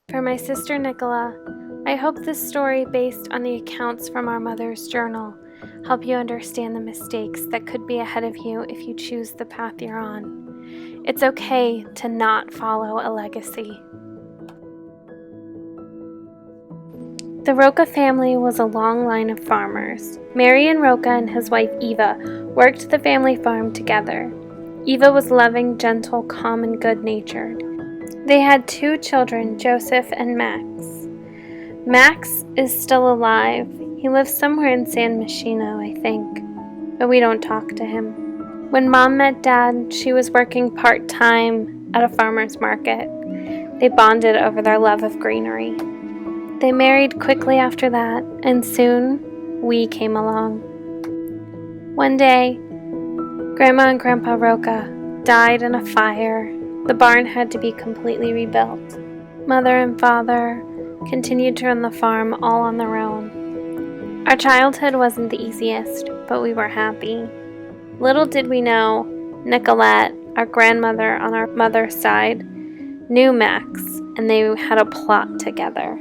For my sister Nicola, I hope this story, based on the accounts from our mother's journal, help you understand the mistakes that could be ahead of you if you choose the path you're on. It's okay to not follow a legacy. The Roca family was a long line of farmers. Marion Roca and his wife Eva worked the family farm together. Eva was loving, gentle, calm, and good-natured. They had 2 children, Joseph and Max. Max is still alive. He lives somewhere in San Myshuno, I think, but we don't talk to him. When Mom met Dad, she was working part-time at a farmer's market. They bonded over their love of greenery. They married quickly after that, and soon we came along. One day, Grandma and Grandpa Roca died in a fire. The barn had to be completely rebuilt. Mother and Father continued to run the farm all on their own. Our childhood wasn't the easiest, but we were happy. Little did we know, Nicolette, our grandmother on our mother's side, knew Max, and they had a plot together.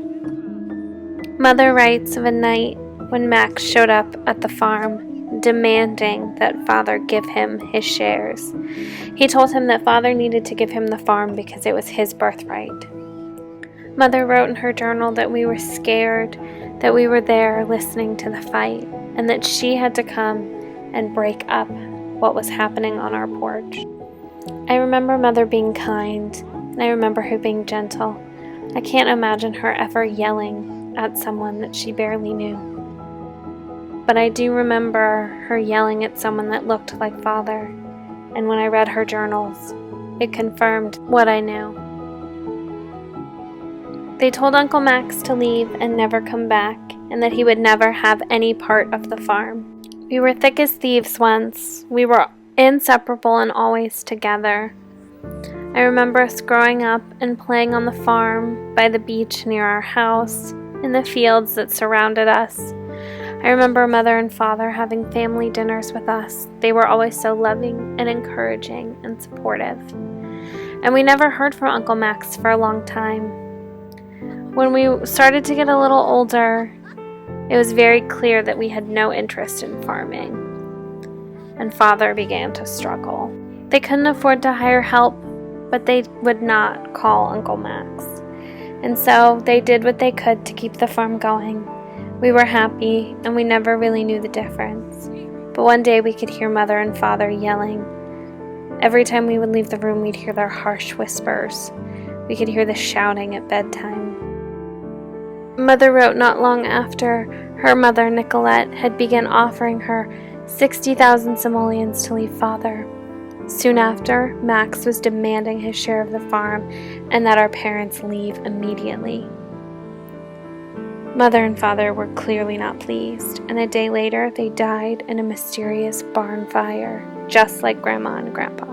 Mother writes of a night when Max showed up at the farm, demanding that Father give him his shares. He told him that Father needed to give him the farm because it was his birthright. Mother wrote in her journal that we were scared, that we were there listening to the fight, and that she had to come and break up what was happening on our porch. I remember Mother being kind, and I remember her being gentle. I can't imagine her ever yelling at someone that she barely knew. But I do remember her yelling at someone that looked like Father, and when I read her journals, it confirmed what I knew. They told Uncle Max to leave and never come back, and that he would never have any part of the farm. We were thick as thieves once. We were inseparable and always together. I remember us growing up and playing on the farm, by the beach near our house, in the fields that surrounded us. I remember Mother and Father having family dinners with us. They were always so loving and encouraging and supportive. And we never heard from Uncle Max for a long time. When we started to get a little older, it was very clear that we had no interest in farming. And Father began to struggle. They couldn't afford to hire help, but they would not call Uncle Max. And so they did what they could to keep the farm going. We were happy, and we never really knew the difference. But one day we could hear Mother and Father yelling. Every time we would leave the room, we'd hear their harsh whispers. We could hear the shouting at bedtime. Mother wrote not long after her mother, Nicolette, had begun offering her 60,000 simoleons to leave Father. Soon after, Max was demanding his share of the farm and that our parents leave immediately. Mother and Father were clearly not pleased, and a day later they died in a mysterious barn fire, just like Grandma and Grandpa.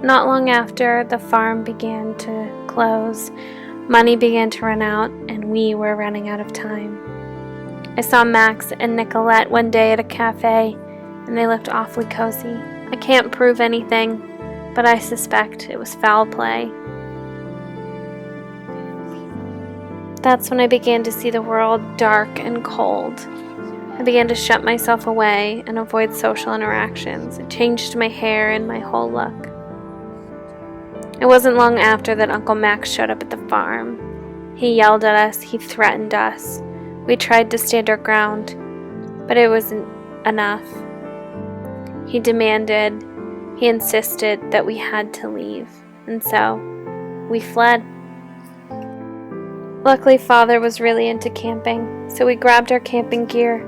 Not long after, the farm began to close. Money began to run out, and we were running out of time. I saw Max and Nicolette one day at a cafe, and they looked awfully cozy. I can't prove anything, but I suspect it was foul play. That's when I began to see the world dark and cold. I began to shut myself away and avoid social interactions. It changed my hair and my whole look. It wasn't long after that Uncle Max showed up at the farm. He yelled at us, he threatened us. We tried to stand our ground, but it wasn't enough. He demanded, he insisted that we had to leave, and so we fled. Luckily, Father was really into camping, so we grabbed our camping gear.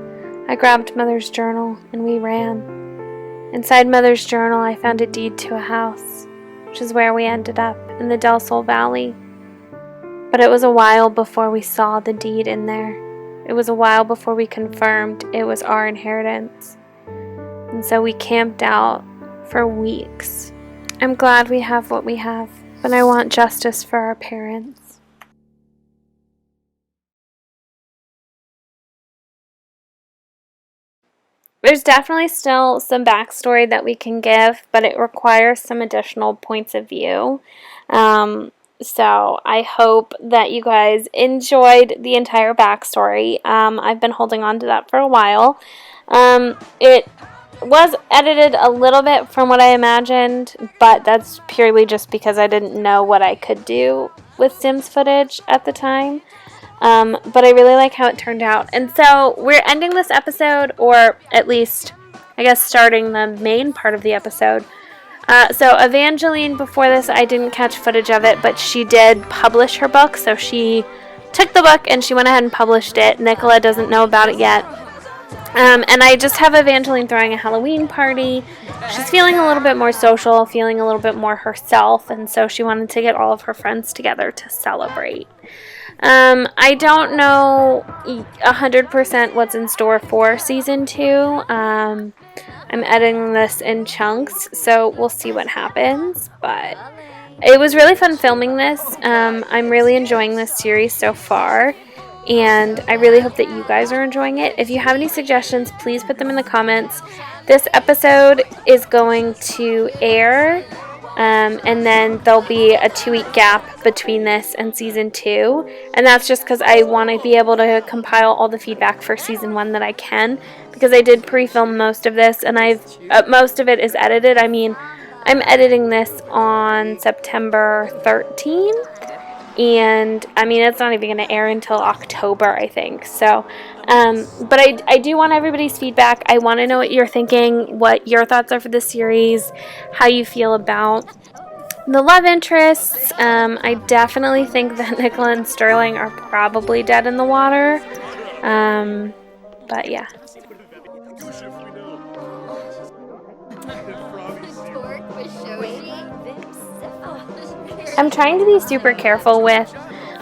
I grabbed Mother's journal, and we ran. Inside Mother's journal, I found a deed to a house, which is where we ended up, in the Del Sol Valley. But it was a while before we saw the deed in there. It was a while before we confirmed it was our inheritance. And so we camped out for weeks. I'm glad we have what we have, but I want justice for our parents. There's definitely still some backstory that we can give, but it requires some additional points of view. So I hope that you guys enjoyed the entire backstory. I've been holding on to that for a while. It was edited a little bit from what I imagined, but that's purely just because I didn't know what I could do with Sims footage at the time. But I really like how it turned out. And so we're ending this episode, or at least, I guess, starting the main part of the episode. So Evangeline, before this, I didn't catch footage of it, but she did publish her book. So she took the book and she went ahead and published it. Nicola doesn't know about it yet. And I just have Evangeline throwing a Halloween party. She's feeling a little bit more social, feeling a little bit more herself, and so she wanted to get all of her friends together to celebrate. I don't know 100% what's in store for season 2. I'm editing this in chunks, so we'll see what happens, but it was really fun filming this. I'm really enjoying this series so far, and I really hope that you guys are enjoying it. If you have any suggestions, please put them in the comments. This episode is going to air, and then there'll be a 2-week gap between this and season 2, and that's just because I want to be able to compile all the feedback for season 1 that I can, because I did pre-film most of this, and most of it is edited. I mean, I'm editing this on September 13th, and I mean, it's not even going to air until October, I think. So, but I do want everybody's feedback. I want to know what you're thinking, what your thoughts are for the series, how you feel about the love interests. I definitely think that Nicola and Sterling are probably dead in the water. But yeah. I'm trying to be super careful with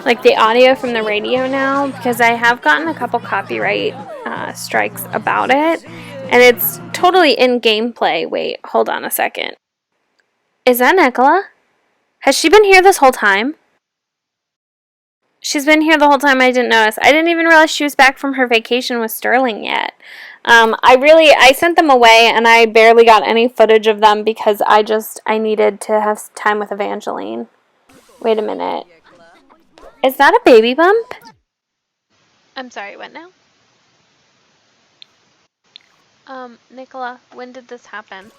like the audio from the radio now, because I have gotten a couple copyright strikes about it, and it's totally in gameplay. Wait, hold on a second. Is that Nicola? Has she been here this whole time? She's been here the whole time. I didn't notice. I didn't even realize she was back from her vacation with Sterling yet. I sent them away, and I barely got any footage of them because I needed to have time with Evangeline. Wait a minute. Is that a baby bump? I'm sorry, what now? Nicola, when did this happen?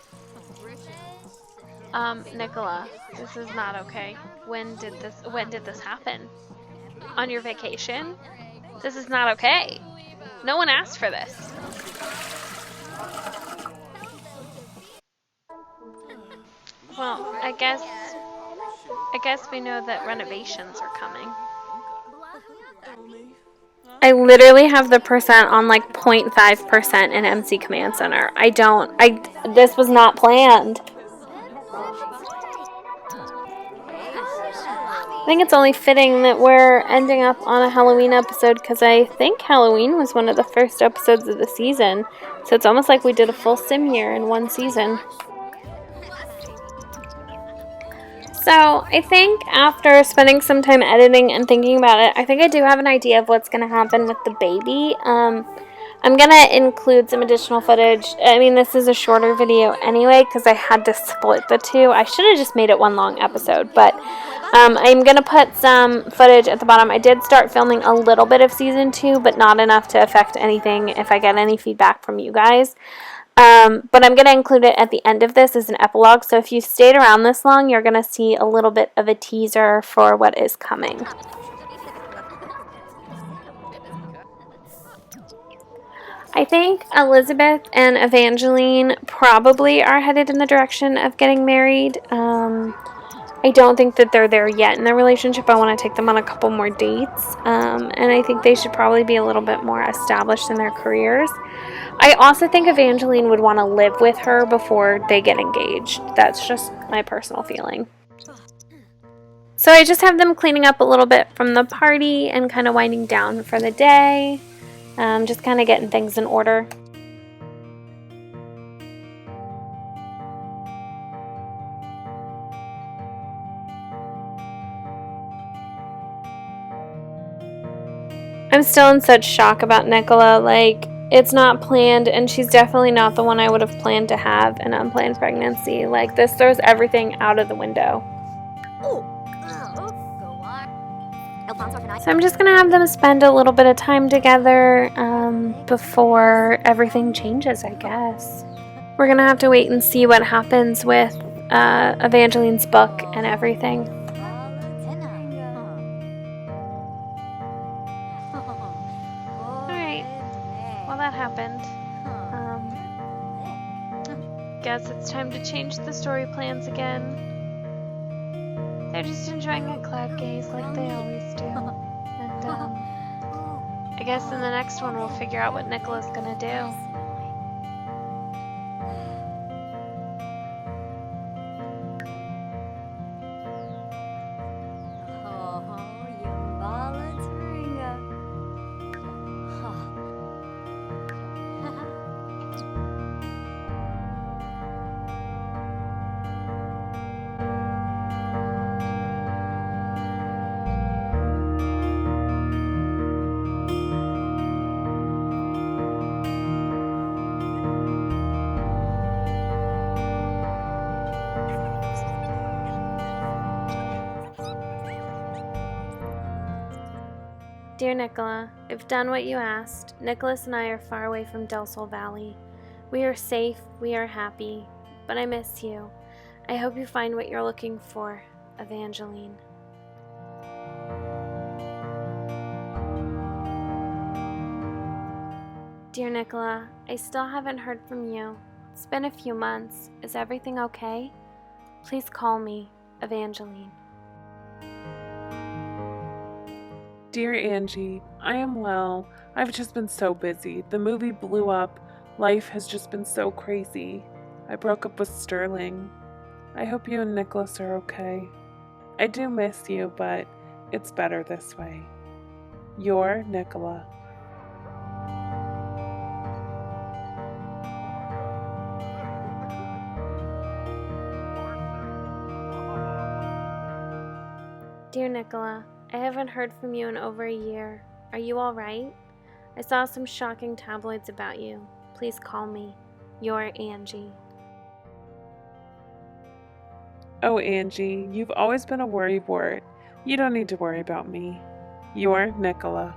Nicola, this is not okay. When did this happen? On your vacation? This is not okay. No one asked for this. Well, I guess we know that renovations are coming. I literally have the percent on like 0.5% in MC Command Center. This was not planned. I think it's only fitting that we're ending up on a Halloween episode, because I think Halloween was one of the first episodes of the season. So it's almost like we did a full sim year in one season. So I think after spending some time editing and thinking about it, I think I do have an idea of what's going to happen with the baby. I'm going to include some additional footage. I mean, this is a shorter video anyway, because I had to split the two. I should have just made it one long episode, but I'm going to put some footage at the bottom. I did start filming a little bit of season 2, but not enough to affect anything if I get any feedback from you guys. But I'm going to include it at the end of this as an epilogue, so if you stayed around this long, you're going to see a little bit of a teaser for what is coming. I think Elizabeth and Evangeline probably are headed in the direction of getting married. I don't think that they're there yet in their relationship. I want to take them on a couple more dates, and I think they should probably be a little bit more established in their careers. I also think Evangeline would want to live with her before they get engaged. That's just my personal feeling. So I just have them cleaning up a little bit from the party and kind of winding down for the day. Just kind of getting things in order. I'm still in such shock about Nicola. Like, it's not planned, and she's definitely not the one I would have planned to have an unplanned pregnancy. Like, this throws everything out of the window. So I'm just going to have them spend a little bit of time together before everything changes, I guess. We're going to have to wait and see what happens with Evangeline's book and everything. Alright, well, that happened. Guess it's time to change the story plans again. They're just enjoying a cloud gaze like they always do. And I guess in the next one we'll figure out what Nicola's gonna do. Dear Nicola, I've done what you asked. Nicholas and I are far away from Del Sol Valley. We are safe, we are happy, but I miss you. I hope you find what you're looking for, Evangeline. Dear Nicola, I still haven't heard from you. It's been a few months. Is everything okay? Please call me, Evangeline. Dear Angie, I am well. I've just been so busy. The movie blew up. Life has just been so crazy. I broke up with Sterling. I hope you and Nicholas are okay. I do miss you, but it's better this way. Your Nicola. Dear Nicola, I haven't heard from you in over a year. Are you all right? I saw some shocking tabloids about you. Please call me. Your Angie. Oh, Angie, you've always been a worrywart. You don't need to worry about me. Your Nicola.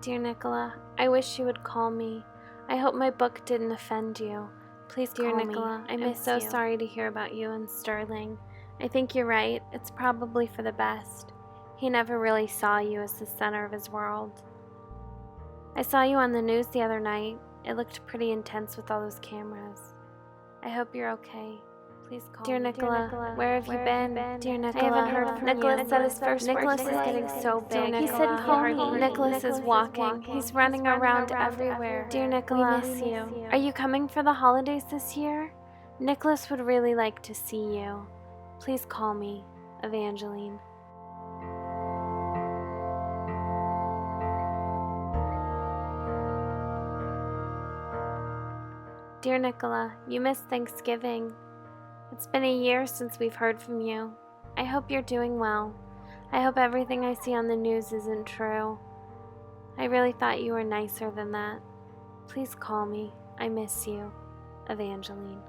Dear Nicola, I wish you would call me. I hope my book didn't offend you. Please call me. Dear Nicola, I'm so sorry to hear about you and Sterling. I think you're right. It's probably for the best. He never really saw you as the center of his world. I saw you on the news the other night. It looked pretty intense with all those cameras. I hope you're okay. Please call me. Dear Nicola, where have you been? Dear Nicola, I haven't heard from Nicholas said his first Nicholas is getting so big. He said call me. Nicholas is walking. He's running around everywhere. Dear Nicola, we miss you. Are you coming for the holidays this year? Nicholas would really like to see you. Please call me, Evangeline. Dear Nicola, you missed Thanksgiving. It's been a year since we've heard from you. I hope you're doing well. I hope everything I see on the news isn't true. I really thought you were nicer than that. Please call me. I miss you, Evangeline.